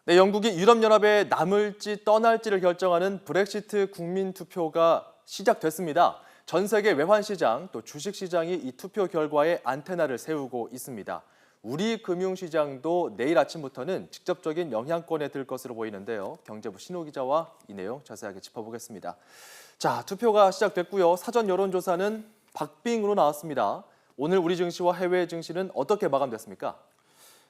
네, 영국이 유럽연합에 남을지 떠날지를 결정하는 브렉시트 국민투표가 시작됐습니다. 전 세계 외환시장 또 주식시장이 이 투표 결과에 안테나를 세우고 있습니다. 우리 금융시장도 내일 아침부터는 직접적인 영향권에 들 것으로 보이는데요. 경제부 신호 기자와 이 내용 자세하게 짚어보겠습니다. 자, 투표가 시작됐고요. 사전 여론조사는 박빙으로 나왔습니다. 오늘 우리 증시와 해외 증시는 어떻게 마감됐습니까?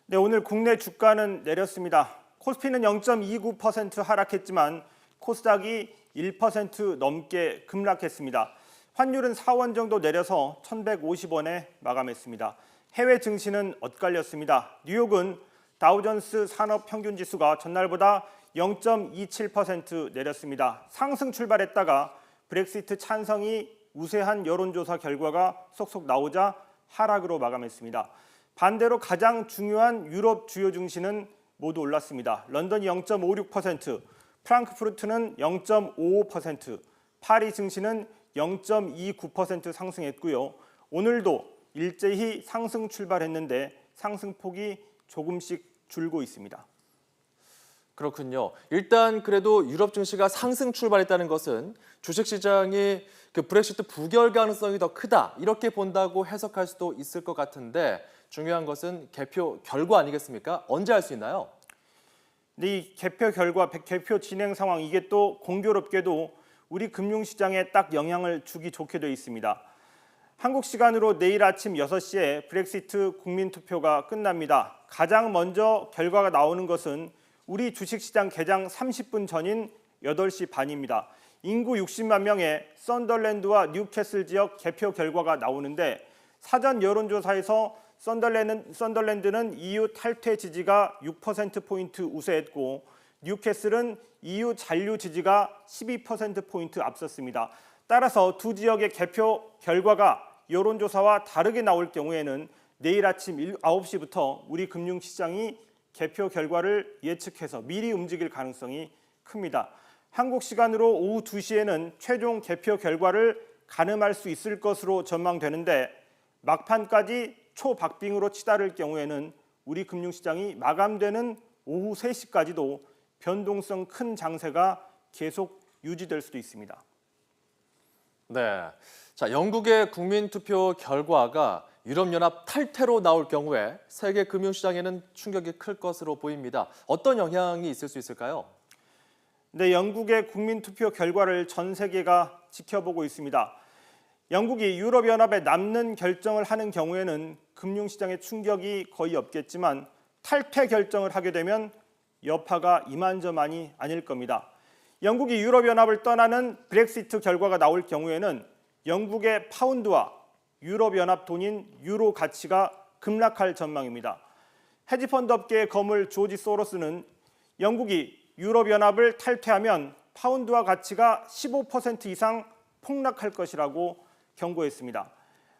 네, 오늘 국내 주가는 내렸습니다. 코스피는 0.29% 하락했지만 코스닥이 1% 넘게 급락했습니다. 환율은 4원 정도 내려서 1,150원에 마감했습니다. 해외 증시는 엇갈렸습니다. 뉴욕은 다우존스 산업평균지수가 전날보다 0.27% 내렸습니다. 상승 출발했다가 브렉시트 찬성이 우세한 여론조사 결과가 속속 나오자 하락으로 마감했습니다. 반대로 가장 중요한 유럽 주요 증시는 모두 올랐습니다. 런던이 0.56%, 프랑크푸르트는 0.55%, 파리 증시는 0.29% 상승했고요. 오늘도 일제히 상승 출발했는데 상승폭이 조금씩 줄고 있습니다. 그렇군요. 일단 그래도 유럽 증시가 상승 출발했다는 것은 주식시장이 브렉시트 부결 가능성이 더 크다 이렇게 본다고 해석할 수도 있을 것 같은데 중요한 것은 개표 결과 아니겠습니까? 언제 알 수 있나요? 근데 이 개표 결과, 개표 진행 상황 이게 또 공교롭게도 우리 금융시장에 딱 영향을 주기 좋게 되어 있습니다. 한국 시간으로 내일 아침 6시에 브렉시트 국민투표가 끝납니다. 가장 먼저 결과가 나오는 것은 우리 주식시장 개장 30분 전인 8시 반입니다. 인구 60만 명의 썬덜랜드와 뉴캐슬 지역 개표 결과가 나오는데 사전 여론조사에서 썬덜랜드는 EU 탈퇴 지지가 6%포인트 우세했고 뉴캐슬은 EU 잔류 지지가 12%포인트 앞섰습니다. 따라서 두 지역의 개표 결과가 여론조사와 다르게 나올 경우에는 내일 아침 9시부터 우리 금융시장이 개표 결과를 예측해서 미리 움직일 가능성이 큽니다. 한국 시간으로 오후 2시에는 최종 개표 결과를 가늠할 수 있을 것으로 전망되는데 막판까지 초박빙으로 치달을 경우에는 우리 금융시장이 마감되는 오후 3시까지도 변동성 큰 장세가 계속 유지될 수도 있습니다. 네. 자, 영국의 국민투표 결과가 유럽연합 탈퇴로 나올 경우에 세계 금융시장에는 충격이 클 것으로 보입니다. 어떤 영향이 있을 수 있을까요? 네, 영국의 국민투표 결과를 전 세계가 지켜보고 있습니다. 영국이 유럽연합에 남는 결정을 하는 경우에는 금융시장에 충격이 거의 없겠지만 탈퇴 결정을 하게 되면 여파가 이만저만이 아닐 겁니다. 영국이 유럽연합을 떠나는 브렉시트 결과가 나올 경우에는 영국의 파운드와 유럽연합 돈인 유로 가치가 급락할 전망입니다. 헤지펀드 업계의 거물 조지 소로스는 영국이 유럽연합을 탈퇴하면 파운드와 가치가 15% 이상 폭락할 것이라고 경고했습니다.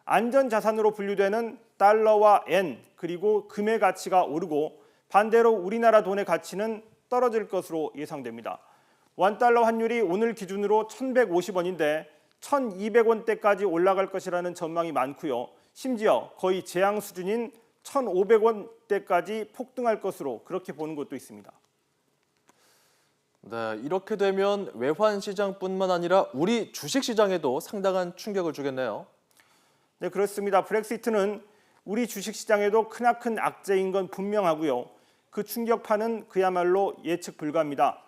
안전자산으로 분류되는 달러와 엔 그리고 금의 가치가 오르고 반대로 우리나라 돈의 가치는 떨어질 것으로 예상됩니다. 원달러 환율이 오늘 기준으로 1,150원인데 1,200원대까지 올라갈 것이라는 전망이 많고요. 심지어 거의 재앙 수준인 1,500원대까지 폭등할 것으로 그렇게 보는 것도 있습니다. 네, 이렇게 되면 외환 시장뿐만 아니라 우리 주식 시장에도 상당한 충격을 주겠네요. 네, 그렇습니다. 브렉시트는 우리 주식 시장에도 크나큰 악재인 건 분명하고요. 그 충격파는 그야말로 예측 불가입니다.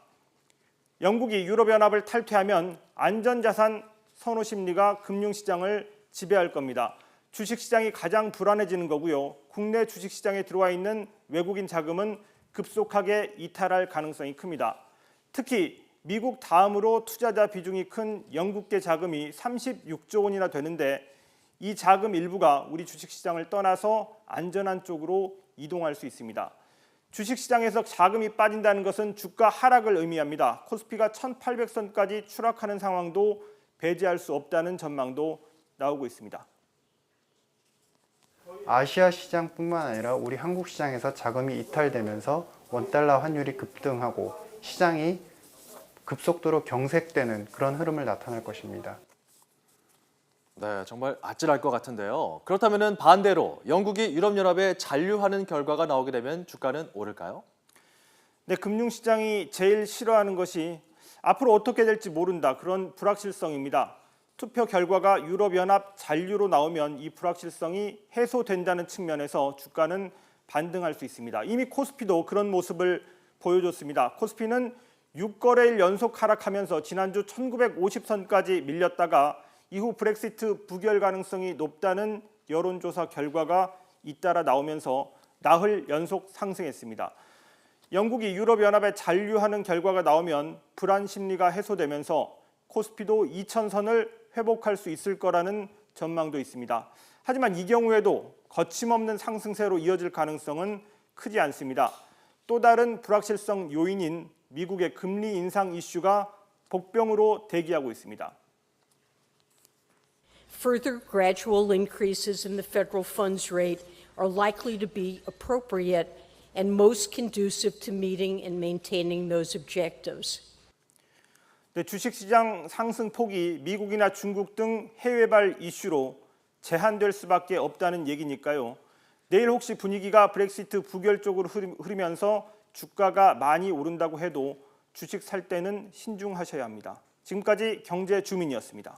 영국이 유럽연합을 탈퇴하면 안전자산 선호 심리가 금융시장을 지배할 겁니다. 주식시장이 가장 불안해지는 거고요. 국내 주식시장에 들어와 있는 외국인 자금은 급속하게 이탈할 가능성이 큽니다. 특히 미국 다음으로 투자자 비중이 큰 영국계 자금이 36조 원이나 되는데 이 자금 일부가 우리 주식시장을 떠나서 안전한 쪽으로 이동할 수 있습니다. 주식시장에서 자금이 빠진다는 것은 주가 하락을 의미합니다. 코스피가 1800선까지 추락하는 상황도 배제할 수 없다는 전망도 나오고 있습니다. 아시아 시장뿐만 아니라 우리 한국 시장에서 자금이 이탈되면서 원달러 환율이 급등하고 시장이 급속도로 경색되는 그런 흐름을 나타낼 것입니다. 네, 정말 아찔할 것 같은데요. 그렇다면 반대로 영국이 유럽연합에 잔류하는 결과가 나오게 되면 주가는 오를까요? 네, 금융시장이 제일 싫어하는 것이 앞으로 어떻게 될지 모른다, 그런 불확실성입니다. 투표 결과가 유럽연합 잔류로 나오면 이 불확실성이 해소된다는 측면에서 주가는 반등할 수 있습니다. 이미 코스피도 그런 모습을 보여줬습니다. 코스피는 6거래일 연속 하락하면서 지난주 1950선까지 밀렸다가 이후 브렉시트 부결 가능성이 높다는 여론조사 결과가 잇따라 나오면서 나흘 연속 상승했습니다. 영국이 유럽연합에 잔류하는 결과가 나오면 불안 심리가 해소되면서 코스피도 2000선을 회복할 수 있을 거라는 전망도 있습니다. 하지만 이 경우에도 거침없는 상승세로 이어질 가능성은 크지 않습니다. 또 다른 불확실성 요인인 미국의 금리 인상 이슈가 복병으로 대기하고 있습니다. Further gradual increases in the federal funds rate are likely to be appropriate and most conducive to meeting and maintaining those objectives. 네, 주식시장 상승폭이 미국이나 중국 등 해외발 이슈로 제한될 수밖에 없다는 얘기니까요. 내일 혹시 분위기가 브렉시트 부결 쪽으로 흐르면서 주가가 많이 오른다고 해도 주식 살 때는 신중하셔야 합니다. 지금까지 경제주민이었습니다.